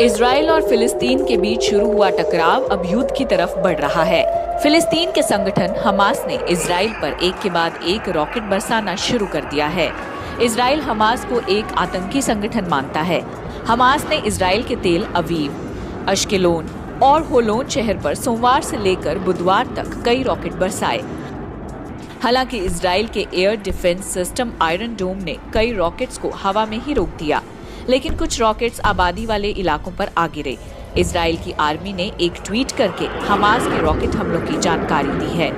Israel और फिलिस्तीन के बीच शुरू हुआ टकराव अब युद्ध की तरफ बढ़ रहा है। फिलिस्तीन के संगठन हमास ने इजराइल पर एक के बाद एक रॉकेट बरसाना शुरू कर दिया है। इजराइल हमास को एक आतंकी संगठन मानता है। हमास ने इजराइल के तेल अवीव, अश्केलोन और होलोन शहर पर सोमवार से लेकर बुधवार तक कई रॉकेट बरसाए। हालांकि इजराइल के एयर डिफेंस सिस्टम आयरन डोम ने कई रॉकेट्स को हवा में ही रोक दिया, लेकिन कुछ रॉकेट्स आबादी वाले इलाकों पर आ गिरे। इजराइल की आर्मी ने एक ट्वीट करके हमास के रॉकेट हमलों की जानकारी दी है।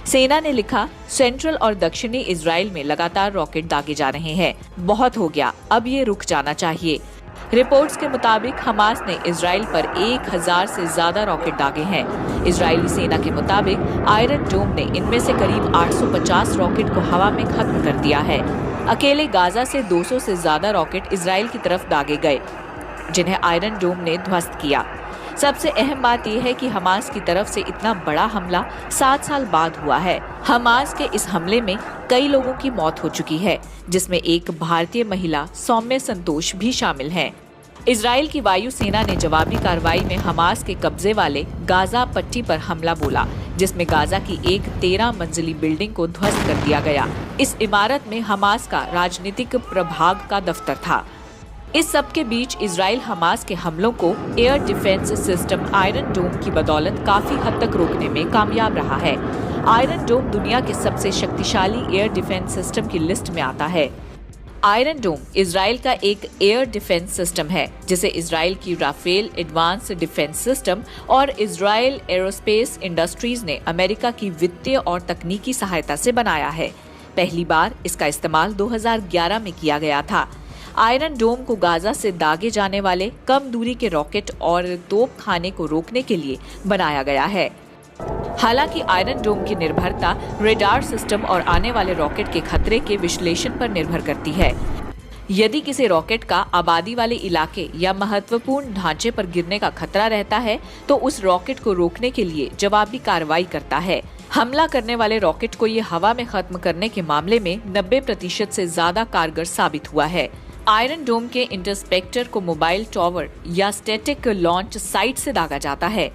सेना ने लिखा, सेंट्रल और दक्षिणी इजराइल में लगातार रॉकेट दागे जा रहे हैं। बहुत हो गया, अब ये रुक जाना चाहिए। रिपोर्ट्स के मुताबिक हमास ने इजराइल पर 1000 से ज्यादा रॉकेट दागे हैं। इजरायली सेना के मुताबिक आयरन डोम ने इनमें से करीब 850 रॉकेट को हवा में खत्म कर दिया है। अकेले गाजा से 200 से ज्यादा रॉकेट इजराइल की तरफ दागे गए, जिन्हें आयरन डोम ने ध्वस्त किया। सबसे अहम बात यह है कि हमास की तरफ से इतना बड़ा हमला 7 साल बाद हुआ है। हमास के इस हमले में कई लोगों की मौत हो चुकी है, जिसमें एक भारतीय महिला सौम्य संतोष भी शामिल है। इजराइल की वायु सेना ने जवाबी कार्रवाई में हमास के कब्जे वाले गाजा पट्टी पर हमला बोला, जिसमें गाजा की एक 13 मंजिली बिल्डिंग को ध्वस्त कर दिया गया। इस इमारत में हमास का राजनीतिक प्रभाग का दफ्तर था। इस सब के बीच इजराइल हमास के हमलों को एयर डिफेंस सिस्टम आयरन डोम की बदौलत काफी हद तक रोकने में कामयाब रहा है। आयरन डोम दुनिया के सबसे शक्तिशाली एयर डिफेंस सिस्टम की लिस्ट में आता है। आयरन डोम इजराइल का एक एयर डिफेंस सिस्टम है, जिसे इजराइल की राफेल एडवांस डिफेंस सिस्टम और इजराइल एरोस्पेस इंडस्ट्रीज ने अमेरिका की वित्तीय और तकनीकी सहायता से बनाया है। पहली बार इसका इस्तेमाल 2011 में किया गया था। आयरन डोम को गाजा से दागे जाने वाले कम दूरी के रॉकेट और तोपखाने को रोकने के लिए बनाया गया है। हालांकि आयरन डोम की निर्भरता रेडार सिस्टम और आने वाले रॉकेट के खतरे के विश्लेषण पर निर्भर करती है। यदि किसी रॉकेट का आबादी वाले इलाके या महत्वपूर्ण ढांचे पर गिरने का खतरा रहता है, तो उस रॉकेट को रोकने के लिए जवाबी कार्रवाई करता है। हमला करने वाले रॉकेट को ये हवा में खत्म करने के मामले में 90% से ज्यादा कारगर साबित हुआ है। आयरन डोम के इंटरस्पेक्टर को मोबाइल टावर या स्टैटिक लॉन्च साइट से दागा जाता है।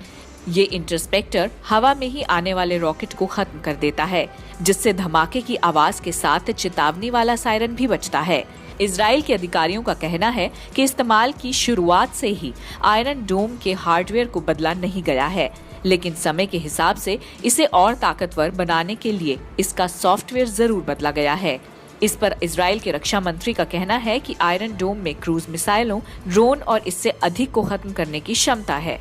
ये इंटरस्पेक्टर हवा में ही आने वाले रॉकेट को खत्म कर देता है, जिससे धमाके की आवाज के साथ चेतावनी वाला सायरन भी बजता है। इजराइल के अधिकारियों का कहना है कि इस्तेमाल की शुरुआत से ही आयरन डोम के हार्डवेयर को बदला नहीं गया है, लेकिन समय के हिसाब से इसे और ताकतवर बनाने के लिए इसका सॉफ्टवेयर जरूर बदला गया है। इस पर इजराइल के रक्षा मंत्री का कहना है कि आयरन डोम में क्रूज मिसाइलों, ड्रोन और इससे अधिक को खत्म करने की क्षमता है।